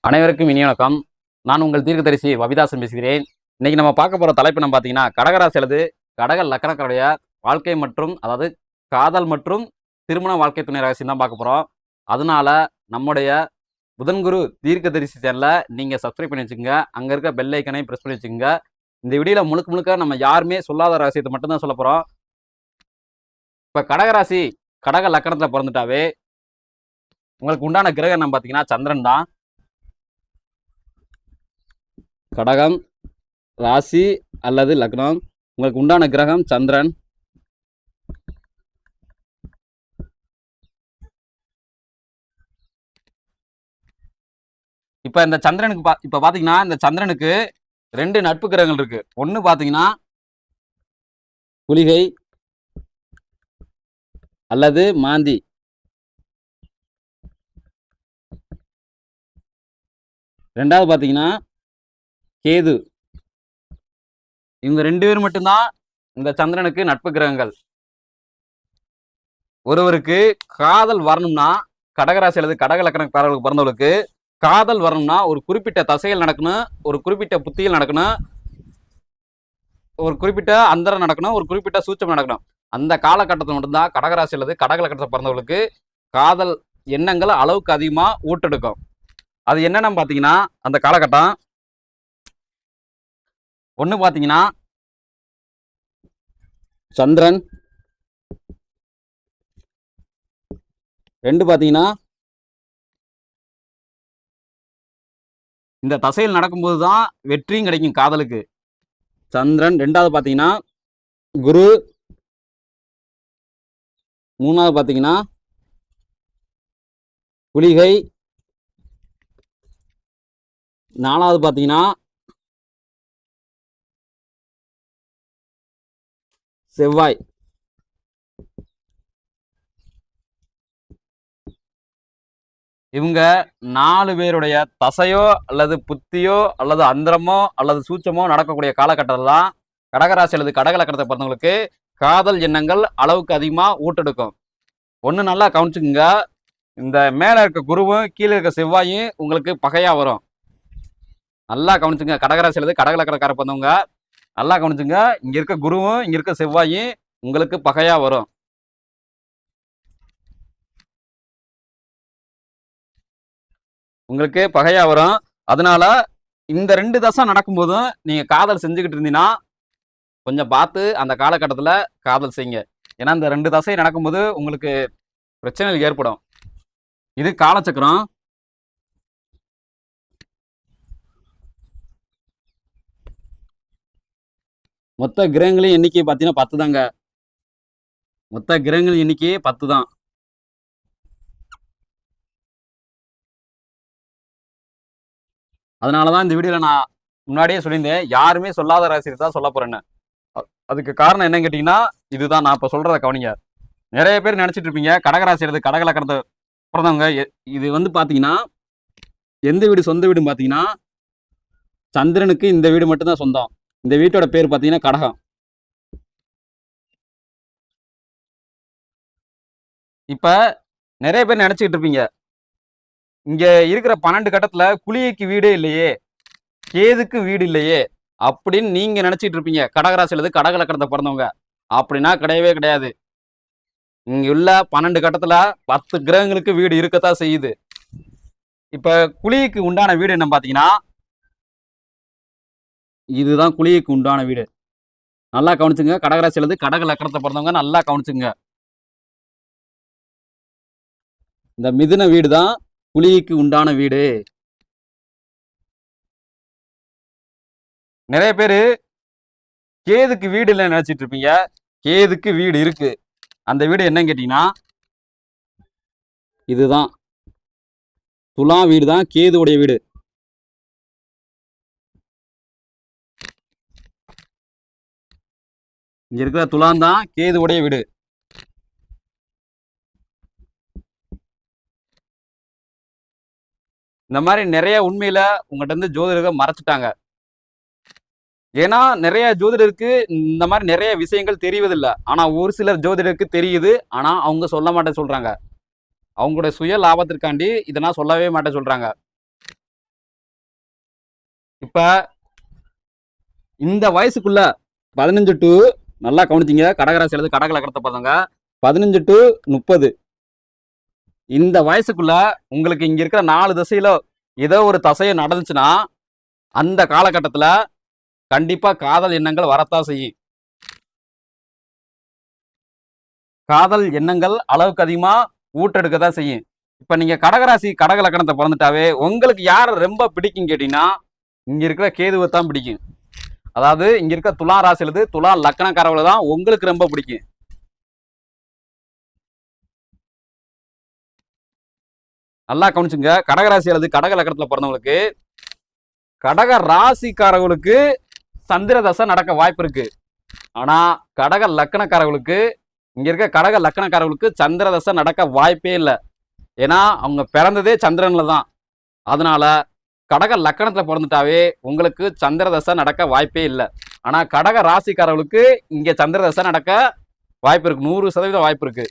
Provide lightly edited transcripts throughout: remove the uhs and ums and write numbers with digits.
அனைவருக்கும் இனிய வணக்கம். நான் உங்கள் தீர்க்கதரிசி வபிதாசன் பேசுகிறேன். இன்னைக்கு நம்ம பார்க்க போற தலைப்பு நம்ம பார்த்தீங்கன்னா, கடகராசி அல்லது கடக லக்னக்காரருடைய வாழ்க்கை மற்றும் அதாவது காதல் மற்றும் திருமண வாழ்க்கை துணை ரகசியம் தான் பார்க்க போறோம். அதனால நம்முடைய புதன் குரு தீர்க்கதரிசி சேனலை நீங்க சப்ஸ்கிரைப் பண்ணி வச்சுக்கோங்க. அங்க இருக்க பெல் ஐக்கனையும் பிரஸ் பண்ணி வச்சுக்கோங்க. இந்த வீடியோல முழுக்க முழுக்க நம்ம யாருமே சொல்லாத ரகசியத்தை மட்டும் தான் சொல்லப் போறோம். இப்ப கடகராசி கடக லக்னத்துல பிறந்துட்டாவே உங்களுக்கு உண்டான கிரகம் என்ன பார்த்தீங்கன்னா சந்திரன் தான். கடகம் ராசி அல்லது லக்னம் உங்களுக்கு உண்டான கிரகம் சந்திரன். இப்ப இந்த சந்திரனுக்கு இப்ப பாத்தீங்கன்னா இந்த சந்திரனுக்கு ரெண்டு நட்பு கிரகங்கள் இருக்கு. ஒன்னு பாத்தீங்கன்னா புலிகை அல்லது மாந்தி. ரெண்டாவது பாத்தீங்கன்னா கேது. இவங்க ரெண்டு பேரும் மட்டும்தான் இந்த சந்திரனுக்கு நட்பு கிரகங்கள். ஒருவருக்கு காதல் வரணும்னா கடகராசி அல்லது கடக லக்னக்காரர்களுக்கு பிறந்தவர்களுக்கு காதல் வரணும்னா ஒரு குறிப்பிட்ட தசைகள் நடக்கணும், ஒரு குறிப்பிட்ட புத்திகள் நடக்கணும், ஒரு குறிப்பிட்ட அந்தரம் நடக்கணும், ஒரு குறிப்பிட்ட சூட்சம் நடக்கணும். அந்த காலகட்டத்தில் மட்டும்தான் கடகராசி அல்லது கடக லக்னத்தை பிறந்தவர்களுக்கு காதல் எண்ணங்கள் அளவுக்கு அதிகமா ஊட்டெடுக்கும். அது என்னன்னு பாத்தீங்கன்னா அந்த காலகட்டம் ஒன்று பார்த்தீங்கன்னா சந்திரன், ரெண்டு பார்த்தீங்கன்னா இந்த தசையில் நடக்கும்போது தான் வெற்றியும் கிடைக்கும் காதலுக்கு. சந்திரன். ரெண்டாவது பார்த்தீங்கன்னா குரு. மூணாவது பார்த்தீங்கன்னா புலிகை. நாலாவது பார்த்தீங்கன்னா செவ்வாய். இவங்க 4 பேருடைய தசையோ அல்லது புத்தியோ அல்லது அந்தரமோ அல்லது சூட்சமோ நடக்கக்கூடிய காலகட்டத்தில் தான் கடகராசி அல்லது கடக லக்னத்தை பிறந்தவங்களுக்கு காதல் எண்ணங்கள் அளவுக்கு அதிகமா ஊட்டெடுக்கும். ஒண்ணு நல்லா கவனிச்சுக்குங்க, இந்த மேல இருக்க குருவும் கீழே இருக்க செவ்வாயும் உங்களுக்கு பகையா வரும். நல்லா கவனிச்சுங்க. கடகராசி அல்லது கடக லக்னக்கார பிறந்தவங்க நல்லா கவனிச்சுங்க. இங்க இருக்க குருவும் இங்க இருக்க செவ்வாயும் உங்களுக்கு பகையா வரும். உங்களுக்கு பகையா வரும். அதனால இந்த 2 தசை நடக்கும்போதும் நீங்க காதல் செஞ்சுக்கிட்டு இருந்தீங்கன்னா கொஞ்சம் பார்த்து அந்த காலகட்டத்தில் காதல் செய்யுங்க. ஏன்னா இந்த 2 தசை நடக்கும்போது உங்களுக்கு பிரச்சனைகள் ஏற்படும். இது காலச்சக்கரம். மொத்த கிரகங்களின் எண்ணிக்கை பார்த்தீங்கன்னா 10 தாங்க. மொத்த கிரகங்களின் எண்ணிக்கையே 10 தான். அதனாலதான் இந்த வீடியோல நான் முன்னாடியே சொல்லியிருந்தேன், யாருமே சொல்லாத ரகசியத்தை தான் சொல்ல போறேன்னு. அதுக்கு காரணம் என்னன்னு கேட்டீங்கன்னா இதுதான். நான் இப்ப சொல்றதை கவனிங்க. நிறைய பேர் நினைச்சிட்டு இருப்பீங்க கடகராசி அல்லது கடக லக்னத்தை பிறந்தவங்க இது வந்து பாத்தீங்கன்னா எந்த வீடு சொந்த வீடுன்னு பாத்தீங்கன்னா சந்திரனுக்கு இந்த வீடு மட்டும்தான் சொந்தம். இந்த வீட்டோட பேர் பாத்தீங்கன்னா கடகம். இப்ப நிறைய பேர் நினைச்சிட்டு இருப்பீங்க, இங்க இருக்கிற 12 கட்டத்துல குளியைக்கு வீடே இல்லையே, கேதுக்கு வீடு இல்லையே அப்படின்னு நீங்க நினைச்சிட்டு இருப்பீங்க கடகராசி அல்லது கடக லக்னத்தை பிறந்தவங்க. அப்படின்னா கிடையவே கிடையாது. இங்க உள்ள 12 கட்டத்துல 10 கிரகங்களுக்கு வீடு இருக்கத்தான் செய்யுது. இப்ப குளிக்கு உண்டான வீடு என்ன பாத்தீங்கன்னா இதுதான் குளிக்கு உண்டான வீடு. நல்லா கவனிச்சுங்க. கடகராசி அல்லது கடக லக்னத்தை பிறந்தவங்க நல்லா கவனிச்சுங்க. இந்த மிதுன வீடு தான் குளிக்கு உண்டான வீடு. நிறைய பேரு கேதுக்கு வீடு இல்லைன்னு நினைச்சிட்டு இருப்பீங்க. கேதுக்கு வீடு இருக்கு. அந்த வீடு என்னன்னு கேட்டீங்கன்னா இதுதான் துலா வீடு தான் கேதுவுடைய வீடு. இங்க இருக்கிற துலாம் தான் கேதுவுடைய வீடு. இந்த மாதிரி நிறைய உண்மையில உங்கள்கிட்ட இருந்து ஜோதிடர்கள் மறைச்சிட்டாங்க. ஏன்னா நிறைய ஜோதிடருக்கு இந்த மாதிரி நிறைய விஷயங்கள் தெரிவதில்லை. ஆனா ஒரு சிலர் ஜோதிடருக்கு தெரியுது. ஆனா அவங்க சொல்ல மாட்டேன்னு சொல்றாங்க. அவங்களுடைய சுய லாபத்திற்காண்டி இதெல்லாம் சொல்லவே மாட்டேன்னு சொல்றாங்க. இப்ப இந்த வயசுக்குள்ள 15 டு நல்லா கவனிச்சிங்க, கடகராசி அல்லது கடக லக்னத்தை பார்த்தவங்க 15 டு 30 இந்த வயசுக்குள்ள உங்களுக்கு இங்க இருக்கிற 4 திசையில ஏதோ ஒரு தசையை நடந்துச்சுன்னா அந்த காலகட்டத்தில் கண்டிப்பா காதல் எண்ணங்கள் வரத்தான் செய்யும். காதல் எண்ணங்கள் அளவுக்கு அதிகமா ஊட்டெடுக்க தான் செய்யும். இப்ப நீங்க கடகராசி கடக லக்னத்தை பிறந்துட்டாவே உங்களுக்கு யார் ரொம்ப பிடிக்கும் கேட்டீங்கன்னா இங்க இருக்கிற கேதுவை தான் பிடிக்கும். அதாவது இங்க இருக்க துலா ராசி அல்லது துலா லக்னக்காரவளை தான் உங்களுக்கு ரொம்ப பிடிக்கும். நல்லா கவனிச்சுங்க, கடகராசி அல்லது கடக லக்னத்துல பிறந்தவங்களுக்கு கடக ராசிக்காரர்களுக்கு சந்திர தசை நடக்க வாய்ப்பு இருக்கு. ஆனா கடக லக்னக்காரர்களுக்கு இங்க இருக்க கடக லக்னக்காரர்களுக்கு சந்திர தசை நடக்க வாய்ப்பே இல்லை. ஏன்னா அவங்க பிறந்ததே சந்திரன்ல தான். அதனால கடக லக்கணத்துல பிறந்துட்டாவே உங்களுக்கு சந்திர தசை நடக்க வாய்ப்பே இல்லை. ஆனா கடக ராசிக்காரர்களுக்கு இங்க சந்திர தசை நடக்க வாய்ப்பு இருக்கு, 100% வாய்ப்பு இருக்கு.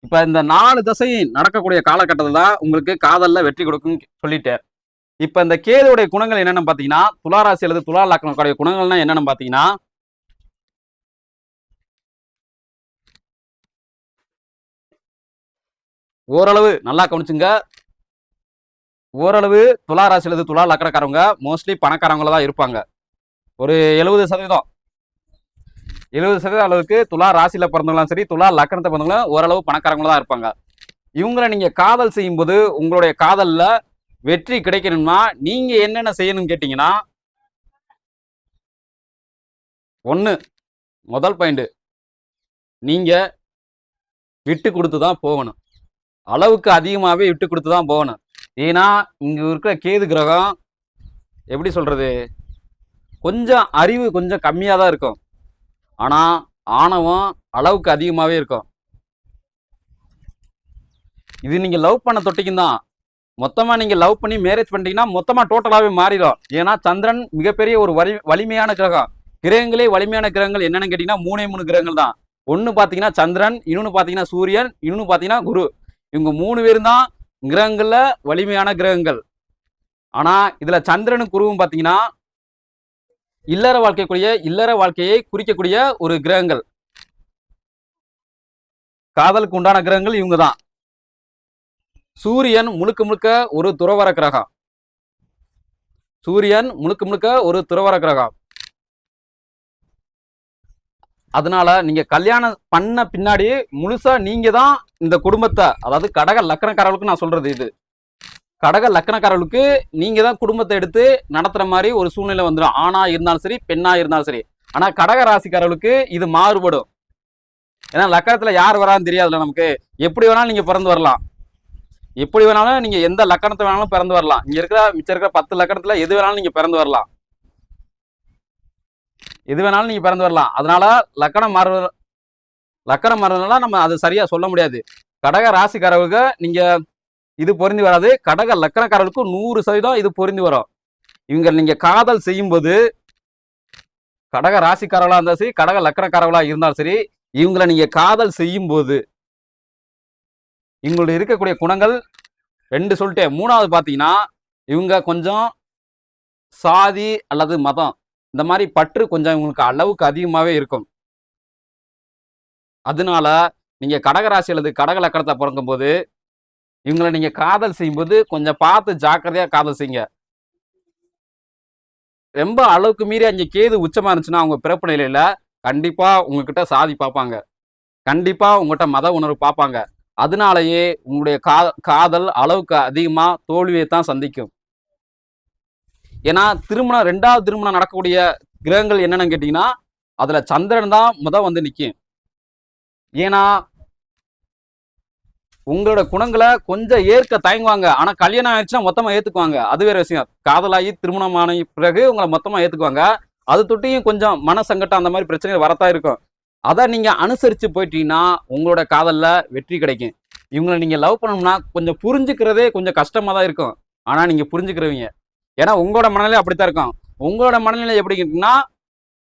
இப்ப இந்த 4 தசை நடக்கக்கூடிய காலகட்டத்தில் தான் உங்களுக்கு காதல்ல வெற்றி கொடுக்கும் சொல்லிட்டேன். இப்ப இந்த கேதுவுடைய குணங்கள் என்னென்னு பாத்தீங்கன்னா, துளாராசி அல்லது துலா லக்னங்களுடைய குணங்கள்னா என்னென்னு பாத்தீங்கன்னா, ஓரளவு நல்லா கவனிச்சுங்க, ஓரளவு துளாராசி அல்லது துலா லக்னக்காரவங்க மோஸ்ட்லி பணக்காரங்கள தான் இருப்பாங்க. ஒரு 70% அளவுக்கு துலா ராசியில பிறந்தவங்களும் சரி, துலா லக்னத்தை பிறந்தவங்களும் ஓரளவு பணக்காரங்கள தான் இருப்பாங்க. இவங்களை நீங்க காதல் செய்யும் போது உங்களுடைய காதல்ல வெற்றி கிடைக்கணும்னா நீங்க என்னென்ன செய்யணும்னு கேட்டீங்கன்னா, முதல் பாயிண்ட், நீங்க விட்டு கொடுத்து தான் போகணும். அளவுக்கு அதிகமாகவே விட்டு கொடுத்து தான் போகணும். ஏன்னா இங்க இருக்கிற கேது கிரகம் எப்படி சொல்றது, கொஞ்சம் அறிவு கொஞ்சம் கம்மியாக தான் இருக்கும். ஆனா ஆணவம் அளவுக்கு அதிகமாகவே இருக்கும். இது நீங்க லவ் பண்ண தொட்டிக்கும் தான். மொத்தமா நீங்க லவ் பண்ணி மேரேஜ் பண்ணிட்டீங்கன்னா மொத்தமா டோட்டலாவே மாறிடும். ஏன்னா சந்திரன் மிகப்பெரிய ஒரு வலிமையான கிரகம். கிரகங்களே வலிமையான கிரகங்கள் என்னன்னு கேட்டீங்கன்னா 3 கிரகங்கள் தான். ஒன்னு பாத்தீங்கன்னா சந்திரன், இன்னொன்னு பாத்தீங்கன்னா சூரியன், இன்னொன்னு பாத்தீங்கன்னா குரு. இவங்க 3 பேரும் தான் கிரகங்கள்ல வலிமையான கிரகங்கள். ஆனா இதுல சந்திரனும் குருவும் பாத்தீங்கன்னா இல்லற வாழ்க்கையை குறிக்கக்கூடிய ஒரு கிரகங்கள். காதலுக்கு உண்டான கிரகங்கள் இவங்க தான். சூரியன் முழுக்க முழுக்க ஒரு துறவற கிரகம். அதனால நீங்க கல்யாணம் பண்ண பின்னாடி முழுசா நீங்க தான் இந்த குடும்பத்தை, அதாவது கடக லக்னக்காரர்களுக்கு நான் சொல்றது இது, கடக லக்னக்காரர்களுக்கு நீங்க தான் குடும்பத்தை எடுத்து நடத்துற மாதிரி ஒரு சூழ்நிலை வந்துடும். ஆணா இருந்தாலும் சரி, பெண்ணா இருந்தாலும் சரி. ஆனா கடக ராசிக்காரர்களுக்கு இது மாறுபடும். ஏன்னா லக்கணத்துல யார் வரான்னு தெரியாதுல்ல நமக்கு. எப்படி வேணாலும் நீங்க பிறந்து வரலாம், எப்படி வேணாலும் நீங்க எந்த லக்கணத்தை வேணாலும் பிறந்து வரலாம். இங்க இருக்கிற மிச்சம் இருக்கிற 10 லக்கணத்துல எது வேணாலும் நீங்க பிறந்து வரலாம், அதனால லக்கணம் மாறுறதுனால நம்ம அது சரியா சொல்ல முடியாது. கடக ராசிக்காரர்களுக்கு நீங்க இது பொருந்தி வராது. கடக லக்கணக்காரர்களுக்கு 100% இது பொருந்தி வரும். இவங்க நீங்க காதல் செய்யும் போது கடக ராசிக்காரர்களா இருந்தாலும் சரி, கடக லக்கணக்காரர்களா இருந்தாலும் சரி, இவங்களை நீங்க காதல் செய்யும் போது இவங்களுடைய இருக்கக்கூடிய குணங்கள் 2 சொல்லிட்டேன். 3வது பாத்தீங்கன்னா இவங்க கொஞ்சம் சாதி அல்லது மதம் இந்த மாதிரி பற்று கொஞ்சம் இவங்களுக்கு அளவுக்கு அதிகமாகவே இருக்கும். அதனால நீங்க கடகராசி அல்லது கடக லக்கணத்தை பிறக்கும் போது இவங்களை நீங்க காதல் செய்யும்போது கொஞ்சம் பார்த்து ஜாக்கிரதையா காதல் செய்யுங்க. ரொம்ப அளவுக்கு மீறி அங்கே கேது உச்சமா இருந்துச்சுன்னா அவங்க பிறப்பு நிலையில கண்டிப்பா உங்ககிட்ட சாதி பார்ப்பாங்க, கண்டிப்பா உங்ககிட்ட மத உணர்வு பார்ப்பாங்க. அதனாலேயே உங்களுடைய காதல் அளவுக்கு அதிகமா தோல்வியை தான் சந்திக்கும். ஏன்னா திருமணம் 2வது திருமணம் நடக்கக்கூடிய கிரகங்கள் என்னன்னு கேட்டீங்கன்னா அதுல சந்திரன் தான் வந்து நிற்கும். ஏன்னா உங்களோட குணங்களை கொஞ்சம் ஏற்க தயங்குவாங்க. ஆனா கல்யாணம் ஆயிடுச்சுன்னா மொத்தமா ஏத்துக்குவாங்க, அது வேற விஷயம். காதலாகி திருமணமான பிறகு உங்களை மொத்தமா ஏத்துக்குவாங்க. அது தொட்டியும் கொஞ்சம் மன சங்கடம் அந்த மாதிரி பிரச்சனைகள் வரத்தான் இருக்கும். அதை நீங்க அனுசரிச்சு போயிட்டீங்கன்னா உங்களோட காதல்ல வெற்றி கிடைக்கும். இவங்களை நீங்க லவ் பண்ணணும்னா கொஞ்சம் புரிஞ்சுக்கிறதே கொஞ்சம் கஷ்டமா தான் இருக்கும். ஆனா நீங்க புரிஞ்சுக்கிறவங்க, ஏன்னா உங்களோட மனநிலை அப்படித்தான் இருக்கும். உங்களோட மனநிலை எப்படி இருக்குன்னா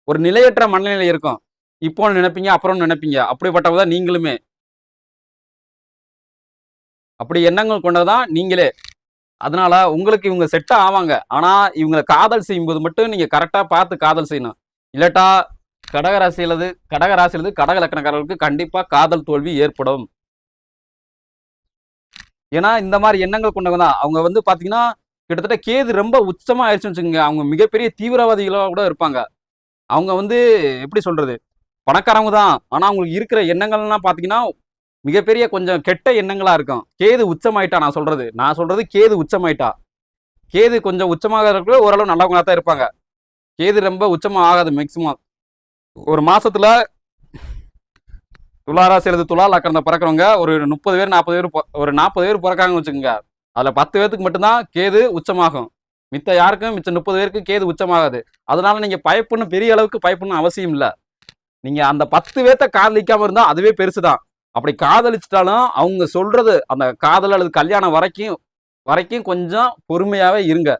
ஒரு நிலையற்ற மனநிலை இருக்கும். இப்போ நினைப்பீங்க, அப்புறம் நினைப்பீங்க. அப்படிப்பட்டவதான் நீங்களுமே. அப்படி எண்ணங்கள் கொண்டதான் நீங்களே. அதனால உங்களுக்கு இவங்க செட் ஆவாங்க. ஆனா இவங்கள காதல் செய்யும்போது மட்டும் நீங்க கரெக்டா பார்த்து காதல் செய்யணும். இல்லாட்டா கடக ராசி அல்லது கடக லக்னக்காரர்களுக்கு கண்டிப்பா காதல் தோல்வி ஏற்படும். ஏன்னா இந்த மாதிரி எண்ணங்கள் கொண்டவங்க தான். அவங்க வந்து பாத்தீங்கன்னா கிட்டத்தட்ட கேது ரொம்ப உச்சமா ஆயிடுச்சுன்னு வச்சுக்கோங்க. அவங்க மிகப்பெரிய தீவிரவாதிகளா கூட இருப்பாங்க. அவங்க வந்து எப்படி சொல்றது? பணக்காரவங்க தான். ஆனா அவங்களுக்கு இருக்கிற எண்ணங்கள்லாம் பாத்தீங்கன்னா மிகப்பெரிய கொஞ்சம் கெட்ட எண்ணங்களா இருக்கும். கேது உச்சமாயிட்டா நான் சொல்றது கேது உச்சமாயிட்டா. கேது கொஞ்சம் உச்சமாக இருக்கிற ஓரளவு நல்லவங்களா தான் இருப்பாங்க. கேது ரொம்ப உச்சமா ஆகாது மேக்சிமம். ஒரு மாசத்துல துலா ராசி அல்லது துலா லக்னத்துல பிறக்கிறவங்க ஒரு 30 பேர் 40 பேர் ஒரு 40 பேர் பிறக்காங்கன்னு வச்சுக்கோங்க. அதுல 10 பேருக்கு மட்டும்தான் கேது உச்சமாகும். மிச்சம் 30 பேருக்கு கேது உச்சமாகாது. அதனால நீங்க பயப்படணும், பெரிய அளவுக்கு பயப்படணும் அவசியம் இல்ல. நீங்க அந்த 10 பேர்த்த காதலிக்காம இருந்தா அதுவே பெருசுதான். அப்படி காதலிச்சிட்டாலும் அவங்க சொல்றது அந்த காதல் அல்லது கல்யாணம் வரைக்கும் வரைக்கும் கொஞ்சம் பொறுமையாவே இருங்க.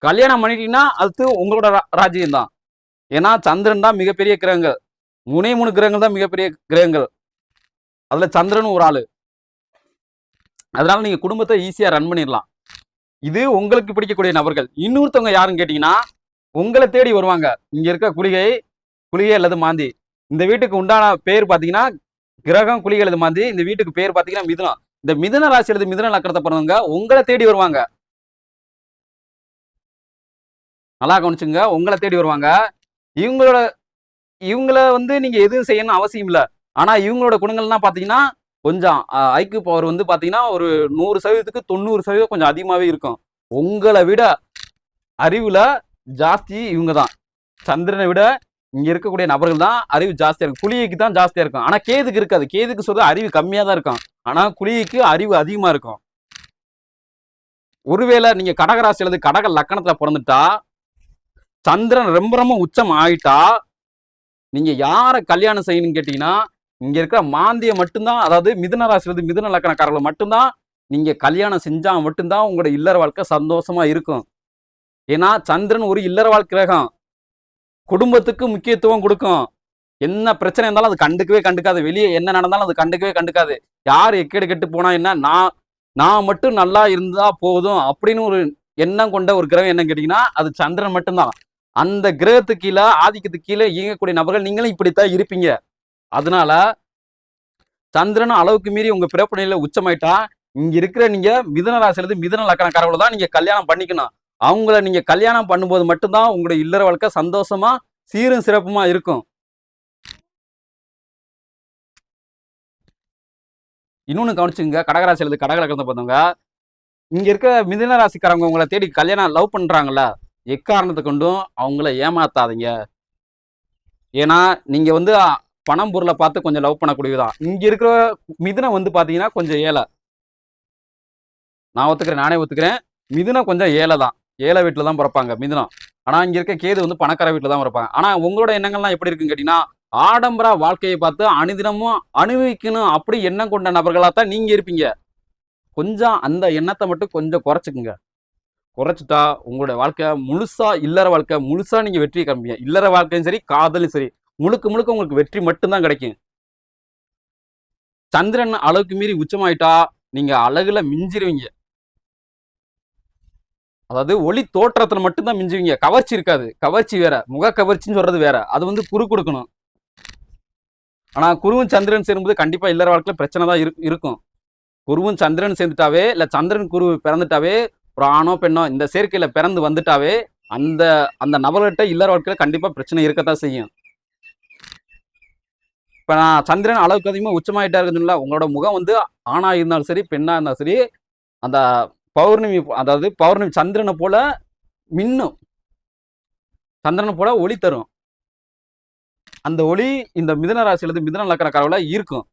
கல்யாணம் பண்ணிட்டீங்கன்னா அடுத்து உங்களோட ராஜ்யம் தான். ஏன்னா சந்திரன் தான் மிகப்பெரிய கிரகங்கள். 3 கிரகங்கள் தான் மிகப்பெரிய கிரகங்கள். அதுல சந்திரன் ஒரு ஆளு. அதனால நீங்க குடும்பத்தை ஈஸியா ரன் பண்ணிடலாம். இது உங்களுக்கு பிடிக்கக்கூடிய நபர்கள். இன்னொருத்தவங்க யாருன்னு கேட்டீங்கன்னா உங்களை தேடி வருவாங்க. இங்க இருக்க குளிகை அல்லது மாந்தி. இந்த வீட்டுக்கு உண்டான பேர் பாத்தீங்கன்னா கிரகம் குளிகை அல்லது மாந்தி. இந்த வீட்டுக்கு பேர் பாத்தீங்கன்னா மிதுனம். இந்த மிதுன ராசி அல்லது மிதுன லக்கணத்தை பிறந்தவங்க உங்களை தேடி வருவாங்க. நல்லா கவனிச்சுங்க. உங்களை தேடி வருவாங்க. இவங்களோட இவங்கள வந்து நீங்க எதுவும் செய்யணும்னு அவசியம் இல்ல. ஆனா இவங்களோட குணங்கள்லாம் பாத்தீங்கன்னா கொஞ்சம் ஐக்யூ பவர் வந்து பாத்தீங்கன்னா ஒரு 100%க்கு 90% கொஞ்சம் அதிகமாவே இருக்கும். உங்களை விட அறிவுல ஜாஸ்தி இவங்க தான். சந்திரனை விட இங்க இருக்கக்கூடிய நபர்கள் தான் அறிவு ஜாஸ்தியா இருக்கும். குளிகைக்கு தான் ஜாஸ்தியா இருக்கும். ஆனா கேதுக்கு இருக்காது. கேதுக்கு சொல்ற அறிவு கம்மியா தான் இருக்கும். ஆனா குளிகைக்கு அறிவு அதிகமா இருக்கும். ஒருவேளை நீங்க கடகராசி அல்லது கடக லக்கணத்துல பிறந்துட்டா சந்திரன் ரொம்ப ரொம்ப உச்சம் ஆயிட்டா நீங்க யாரை கல்யாணம் செய்யணும்னு கேட்டீங்கன்னா இங்க இருக்கிற மாந்திய மட்டும்தான், அதாவது மிதுன ராசி மிதுன லக்கணக்காரர்களை மட்டும்தான் நீங்க கல்யாணம் செஞ்சா மட்டும்தான் உங்களோட இல்லற வாழ்க்கை சந்தோஷமா இருக்கும். ஏன்னா சந்திரன் ஒரு இல்லற வாழ்க்கை கிரகம். குடும்பத்துக்கு முக்கியத்துவம் கொடுக்கும். என்ன பிரச்சனை இருந்தாலும் அது கண்டுக்காது. வெளியே என்ன நடந்தாலும் அது கண்டுக்காது. யார் எக்கேடு கெட்டு போனா என்ன, நான் மட்டும் நல்லா இருந்தா போதும் அப்படின்னு ஒரு எண்ணம் கொண்ட ஒரு கிரகம் என்ன கேட்டீங்கன்னா அது சந்திரன் மட்டும்தான். அந்த கிரகத்துக்கு கீழே ஆதிக்கத்துக்கு கீழே இயங்கக்கூடிய நபர்கள் நீங்களும் இப்படித்தான் இருப்பீங்க. அதனால சந்திரனும் அளவுக்கு மீறி உங்க பிறப்பு நிலையில உச்சமாயிட்டா இங்க இருக்கிற நீங்க மிதுன ராசியிலிருந்து மிதுன லக்கணக்காரர்களை தான் நீங்க கல்யாணம் பண்ணிக்கணும். அவங்கள நீங்க கல்யாணம் பண்ணும்போது மட்டும்தான் உங்களுடைய இல்லற வாழ்க்கை சந்தோஷமா சீரும் சிறப்புமா இருக்கும். இன்னொன்னு கவனிச்சுங்க. கடகராசியிலிருந்து கடக லக்கணத்தை பார்த்தவங்க இங்க இருக்க மிதுன ராசிக்காரங்க உங்களை தேடி கல்யாணம் லவ் பண்றாங்கல்ல, எக்காரணத்தை கொண்டும் அவங்கள ஏமாத்தாதீங்க. ஏன்னா நீங்க வந்து பணம் பொருளை பார்த்து கொஞ்சம் லவ் பண்ணக்கூடியதான். இங்க இருக்கிற மிதுனம் வந்து பாத்தீங்கன்னா கொஞ்சம் ஏழை. நானே ஒத்துக்கிறேன். மிதுனம் கொஞ்சம் ஏழை தான். ஏழை வீட்டுல தான் பிறப்பாங்க மிதுனம். ஆனா இங்க இருக்க கேது வந்து பணக்கார வீட்டுல தான் பிறப்பாங்க. ஆனா உங்களோட எண்ணங்கள்லாம் எப்படி இருக்குன்னு கேட்டீங்கன்னா ஆடம்பர வாழ்க்கையை பார்த்து அனுதினமும் அனுபவிக்கணும் அப்படி எண்ணம் கொண்ட நபர்களா தான் நீங்க இருப்பீங்க. கொஞ்சம் அந்த எண்ணத்தை மட்டும் கொஞ்சம் குறைச்சுக்குங்க. குறைச்சிட்டா உங்களுடைய வாழ்க்கை முழுசா இல்லற வாழ்க்கை முழுசா நீங்க வெற்றி காண்பீங்க. இல்லற வாழ்க்கையும் சரி காதலும் சரி முழுக்க முழுக்க உங்களுக்கு வெற்றி மட்டும்தான் கிடைக்கும். சந்திரன் அளவுக்கு மீறி உச்சமாயிட்டா நீங்க அழகுல மிஞ்சிருவீங்க. அதாவது ஒளி தோற்றத்துல மட்டும்தான் மிஞ்சுவீங்க. கவர்ச்சி இருக்காது. கவர்ச்சி வேற, முக கவர்ச்சின்னு சொல்றது வேற. அது வந்து குரு கொடுக்கணும். ஆனா குருவும் சந்திரன் சேரும்போது கண்டிப்பா இல்லற வாழ்க்கையில பிரச்சனை தான் இருக்கும். குருவும் சந்திரன் சேர்ந்துட்டாவே இல்ல சந்திரன் குரு பிறந்துட்டாவே ஒரு ஆணோ பெண்ணோ இந்த சேர்க்கையில பிறந்து வந்துட்டாவே அந்த அந்த நபர்கிட்ட இல்லற வாழ்க்கையில கண்டிப்பா பிரச்சனை இருக்கத்தான் செய்யும். இப்ப நான் சந்திரன் அளவுக்கு அதிகமா உச்சமாயிட்டா இருக்குதுல்ல, உங்களோட முகம் வந்து ஆணா இருந்தாலும் சரி பெண்ணா இருந்தாலும் சரி அந்த பௌர்ணமி சந்திரனை போல மின்னும். சந்திரனை போல ஒளி தரும். அந்த ஒளி இந்த மிதுன ராசியிலிருந்து மிதுன லக்கணக்காரர்கள இருக்கும்.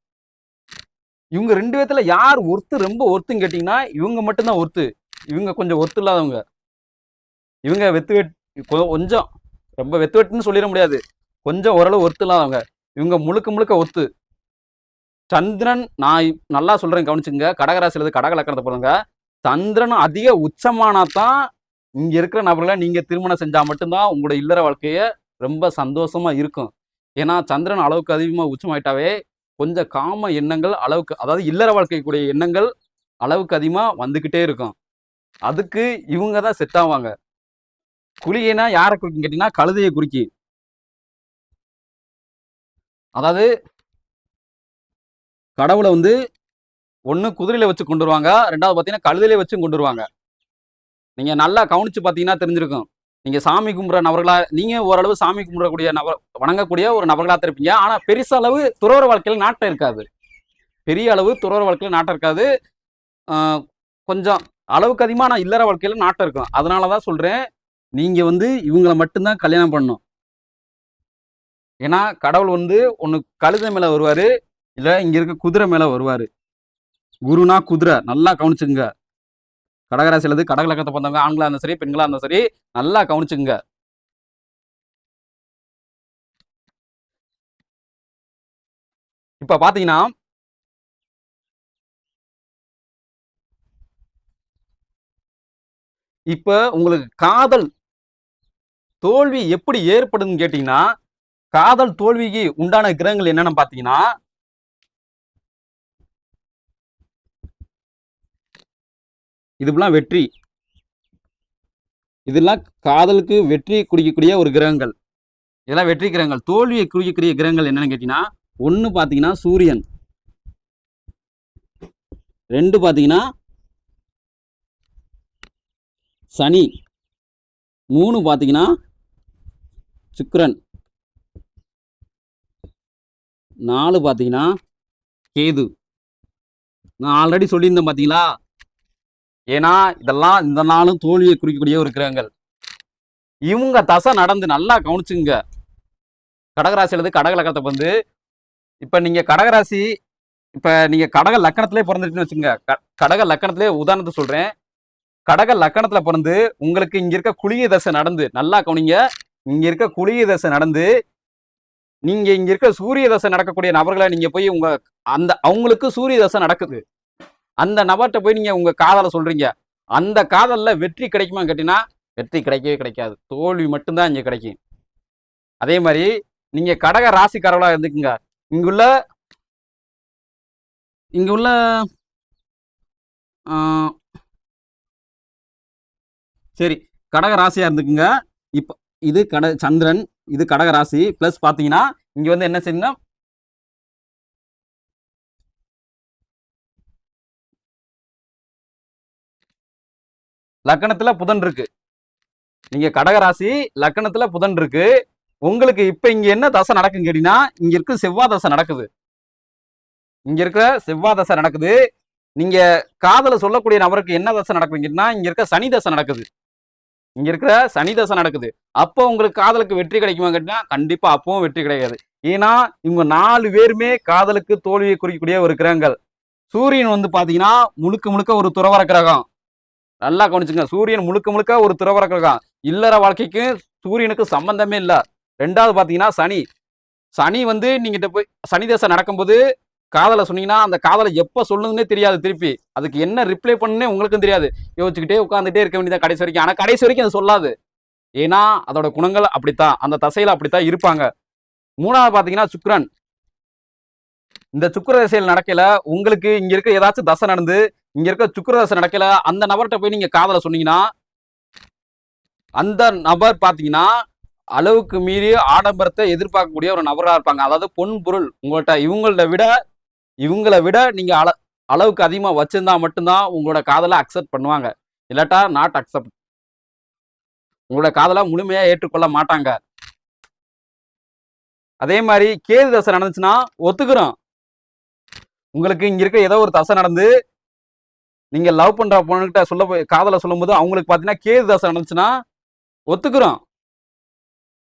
இவங்க 2 பேத்துல யார் ரொம்ப ஒர்த்துன்னு கேட்டீங்கன்னா இவங்க மட்டும்தான் ஒர்த்து. இவங்க கொஞ்சம் ஒர்த்து இல்லாதவங்க. இவங்க கொஞ்சம் ரொம்ப வெத்துன்னு சொல்லிட முடியாது. கொஞ்சம் ஓரளவு ஒர்த்து இல்லாதவங்க. இவங்க முழுக்க ஒர்த்து. சந்திரன் நான் நல்லா சொல்றேன் கவனிச்சுங்க. கடகராசியிலிருந்து கடக லக்கணத்தை போடுங்க. சந்திரன் அதிக உச்சமானாதான் இங்க இருக்கிற நபர்களை நீங்க திருமணம் செஞ்சா மட்டும்தான் உங்களோட இல்லற வாழ்க்கைய ரொம்ப சந்தோஷமா இருக்கும். ஏன்னா சந்திரன் அளவுக்கு அதிகமா உச்சமாயிட்டாவே கொஞ்சம் காம எண்ணங்கள் அளவுக்கு, அதாவது இல்லற வாழ்க்கைக்குரிய எண்ணங்கள் அளவுக்கு அதிகமா வந்துகிட்டே இருக்கும். அதுக்கு இவங்க தான் செட் ஆவாங்க. குளிகைனா யாரை குறிக்கும் கேட்டீங்கன்னா கழுதையை குறிக்கி. அதாவது கடவுளை வந்து ஒண்ணு குதிரையில வச்சு கொண்டு வருவாங்க, 2வது பார்த்தீங்கன்னா கழுதையில வச்சும் கொண்டு வருவாங்க. நீங்க நல்லா கவனிச்சு பார்த்தீங்கன்னா தெரிஞ்சிருக்கும். நீங்க சாமி கும்பிடுற நபர்களா நீங்க ஓரளவு சாமி கும்பிடக்கூடிய நபர் வணங்கக்கூடிய ஒரு நபர்களா தான் இருப்பீங்க. ஆனா பெருசளவு துறவற வாழ்க்கையில நாட்டம் இருக்காது. பெரிய அளவு துறவற வாழ்க்கையில நாட்டம் இருக்காது. ஆ கொஞ்சம் அளவுக்கு அதிகமா ஆனா இல்லற வாழ்க்கையில நாட்டம் இருக்கும். அதனால தான் சொல்றேன், நீங்க வந்து இவங்கள மட்டும் தான் கல்யாணம் பண்ணணும். ஏன்னா கடவுள் வந்து ஒண்ணு கழுதை மேல வருவாரு, இல்ல இங்க இருக்க குதிரை மேல வருவாரு. குருனா குதிரை. நல்லா கவனிச்சுக்கங்க. கடகராசில இருந்து கடக லக்னத்த பொறந்தவங்க ஆண்களா இருந்தாலும் சரி, பெண்களா இருந்தாலும் சரி, நல்லா கவனிச்சுக்கங்க. இப்ப பார்த்தீங்கன்னா, இப்ப உங்களுக்கு காதல் தோல்வி எப்படி ஏற்படுதுன்னு கேட்டீங்கன்னா, காதல் தோல்விக்கு உண்டான கிரகங்கள் என்னன்னு பார்த்தீங்கன்னா, இதுவெல்லாம் வெற்றி. இதெல்லாம் காதலுக்கு வெற்றி குடிக்கக்கூடிய ஒரு கிரகங்கள். இதெல்லாம் வெற்றி கிரகங்கள். தோல்வியை குறிக்கக்கூடிய கிரகங்கள் என்னன்னு கேட்டீங்கன்னா, 1 பார்த்தீங்கன்னா சூரியன், 2 பார்த்தீங்கன்னா சனி, 3 பார்த்தீங்கன்னா சுக்கிரன், 4 பார்த்தீங்கன்னா கேது. நான் ஆல்ரெடி சொல்லியிருந்தேன் பார்த்தீங்களா? ஏன்னா, இதெல்லாம் இந்த நாளும் தோல்வியை குறிக்கக்கூடிய ஒரு கிரகங்கள். இவங்க தசை நடந்து நல்லா கவனிச்சுங்க. கடகராசியிலிருந்து கடக லக்கணத்தை வந்து இப்ப நீங்க கடகராசி இப்ப நீங்க கடக லக்கணத்திலே பிறந்துட்டுன்னு வச்சுங்க. கடக லக்கணத்திலே உதாரணத்துக்கு சொல்றேன். கடக லக்கணத்துல பிறந்து உங்களுக்கு இங்க இருக்க குளிகை தசை நடந்து நல்லா கவனிங்க. இங்க இருக்க குளிகை தசை நடந்து நீங்க இங்க இருக்க சூரிய தசை நடக்கக்கூடிய நபர்களை நீங்க போய் உங்க அந்த அவங்களுக்கு சூரிய தசை நடக்குது. அந்த நபர்கிட்ட போய் நீங்க உங்க காதலை சொல்றீங்க. அந்த காதல்ல வெற்றி கிடைக்குமான்னு கேட்டீங்கன்னா, வெற்றி கிடைக்கவே கிடைக்காது. தோல்வி மட்டும்தான் இங்க கிடைக்கும். அதே மாதிரி நீங்க கடக ராசிக்காரர்களா இருந்துக்குங்க. இங்குள்ள இங்குள்ள சரி கடக ராசியா இருந்துக்குங்க. இப்ப இது சந்திரன், இது கடக ராசி பிளஸ் பாத்தீங்கன்னா இங்க வந்து என்ன செய்யணும், லக்கணத்துல புதன் இருக்கு. நீங்க கடக ராசி லக்கணத்துல புதன் இருக்கு. உங்களுக்கு இப்ப இங்க என்ன தசை நடக்குன்னு கேட்டீங்கன்னா, இங்க இருக்க செவ்வாய் தசை நடக்குது. இங்க இருக்க செவ்வாய் தசை நடக்குது. நீங்க காதல சொல்லக்கூடிய நபருக்கு என்ன தசை நடக்குதுன்னா, இங்க இருக்க சனி தசை நடக்குது. இங்க இருக்கிற சனி தசை நடக்குது. அப்போ உங்களுக்கு காதலுக்கு வெற்றி கிடைக்குமா கேட்டீங்கன்னா, கண்டிப்பா அப்பவும் வெற்றி கிடைக்காது. ஏன்னா, இவங்க 4 பேருமே காதலுக்கு தோல்வியை குறிக்கக்கூடிய ஒரு கிரகங்கள். சூரியன் வந்து பாத்தீங்கன்னா, முழுக்க முழுக்க ஒரு துறவற கிரகம். நல்லா கவனிச்சுங்க. சூரியன் முழுக்க முழுக்க ஒரு துறவற கிரகம். இல்லற வாழ்க்கைக்கு சூரியனுக்கு சம்பந்தமே இல்ல. 2வது பாத்தீங்கன்னா சனி. சனி வந்து நீங்கிட்ட போய் சனி தசை நடக்கும்போது காதலை சொன்னீங்கன்னா, அந்த காதலை எப்ப சொல்லணும்னே தெரியாது திருப்பி. அதுக்கு என்ன ரிப்ளை பண்ணணும்னே உங்களுக்கும் தெரியாது. யோசிச்சுக்கிட்டே உட்கார்ந்துட்டே இருக்க வேண்டியது கடைசி வரைக்கும். ஆனா கடைசி வரைக்கும் அது சொல்லாது. ஏன்னா, அதோட குணங்கள் அப்படித்தான். அந்த தசையில அப்படித்தான் இருப்பாங்க. 3வது பாத்தீங்கன்னா சுக்கிரன். இந்த சுக்கிர தசையில் நடக்கையில உங்களுக்கு இங்க இருக்க ஏதாச்சும் தசை நடந்து, இங்க இருக்க சுக்கிர தசை நடக்கையில அந்த நபர்கிட்ட போய் நீங்க காதலை சொன்னீங்கன்னா, அந்த நபர் பாத்தீங்கன்னா, அளவுக்கு மீறி ஆடம்பரத்தை எதிர்பார்க்கக்கூடிய ஒரு நபரா இருப்பாங்க. அதாவது பொன் பொருள் உங்கள்ட்ட இவங்கள விட நீங்க அளவுக்கு அதிகமா வச்சிருந்தா மட்டும்தான் உங்களோட காதலை அக்செப்ட் பண்ணுவாங்க. இல்லாட்டா நாட் அக்செப்ட். உங்களோட காதலை முழுமையா ஏற்றுக்கொள்ள மாட்டாங்க. அதே மாதிரி கேது தசை நடந்துச்சுன்னா ஒத்துக்கிறோம். உங்களுக்கு இங்க இருக்க ஏதோ ஒரு தசை நடந்து நீங்க லவ் பண்ற பொண்ணுகிட்ட காதலை சொல்லும்போது அவங்களுக்கு பாத்தீங்கன்னா கேது தசை நடந்துச்சுன்னா ஒத்துக்கிறோம்.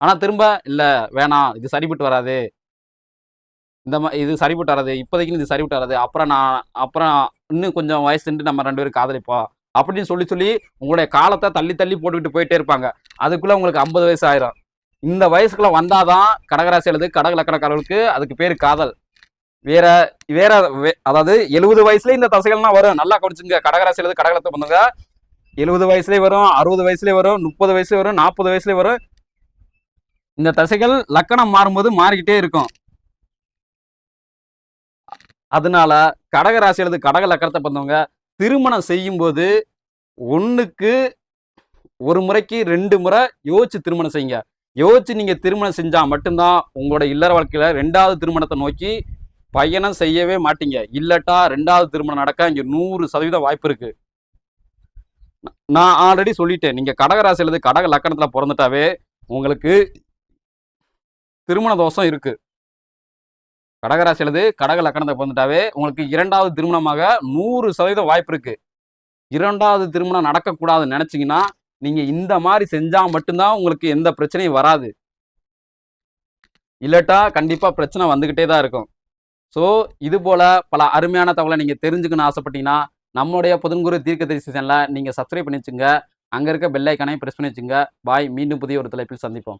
ஆனா திரும்ப இல்ல வேணாம் இது சரிப்பட்டு வராது. இது சரிப்பட்டு வராது. இப்போதைக்கு இது சரிப்பட்டு வராது. அப்புறம் இன்னும் கொஞ்சம் வயசுன்ட்டு நம்ம 2 பேரும் காதலிப்போம். அப்படின்னு சொல்லி சொல்லி உங்களுடைய காலத்தை தள்ளி தள்ளி போட்டுக்கிட்டு போயிட்டே இருப்பாங்க. அதுக்குள்ள உங்களுக்கு 50 வயசு ஆயிரும். இந்த வயசுக்குள்ள வந்தாதான் கடகராசி அல்லது கடக லக்கணக்காரர்களுக்கு அதுக்கு பேரு காதல். வேற வேற அதாவது 70 வயசுல இந்த தசைகள்லாம் வரும். நல்லா கவனிச்சுங்க. கடகராசி அல்லது கடகலத்தை பண்ணுங்க. 70 வயசுலயே வரும், 60 வயசுலயே வரும், 30 வயசுல வரும், 40 வயசுலயே வரும். இந்த தசைகள் லக்கணம் மாறும்போது மாறிக்கிட்டே இருக்கும். அதனால கடக ராசி அல்லது கடக லக்கணத்தை பிறந்தவங்க திருமணம் செய்யும் போது ஒண்ணுக்கு ஒரு முறைக்கு 2 முறை யோசிச்சு திருமணம் செய்யுங்க. யோசிச்சு நீங்க திருமணம் செஞ்சா மட்டும்தான் உங்களோட இல்லற வாழ்க்கையில 2வது திருமணத்தை நோக்கி பயணம் செய்யவே மாட்டீங்க. இல்லட்டா 2வது திருமணம் நடக்க இங்க 100% வாய்ப்பு இருக்கு. நான் ஆல்ரெடி சொல்லிட்டேன். நீங்க கடகராசி அல்லது கடக லக்கணத்துல பிறந்துட்டாவே உங்களுக்கு திருமண தோஷம் இருக்கு. கடகராசி அல்லது கடக லக்கணத்தை பிறந்துட்டாவே உங்களுக்கு 2வது திருமணமாக 100% வாய்ப்பு இருக்கு. 2வது திருமணம் நடக்கக்கூடாதுன்னு நினைச்சீங்கன்னா நீங்க இந்த மாதிரி செஞ்சா மட்டும்தான் உங்களுக்கு எந்த பிரச்சனையும் வராது. இல்லட்டா கண்டிப்பா பிரச்சனை வந்துகிட்டே தான் இருக்கும். ஸோ இது போல பல அருமையான தகவலை நீங்க தெரிஞ்சுக்கணும்னு ஆசைப்பட்டீங்கன்னா நம்மளுடைய புதன்குரு தீர்க்கதரிசி சேனலை நீங்க சப்ஸ்கிரைப் பண்ணி வச்சுங்க. அங்க இருக்க பெல் ஐக்கானையும் பிரஸ் பண்ணி வச்சுங்க. பாய். மீண்டும் புதிய ஒரு தலைப்பில் சந்திப்போம்.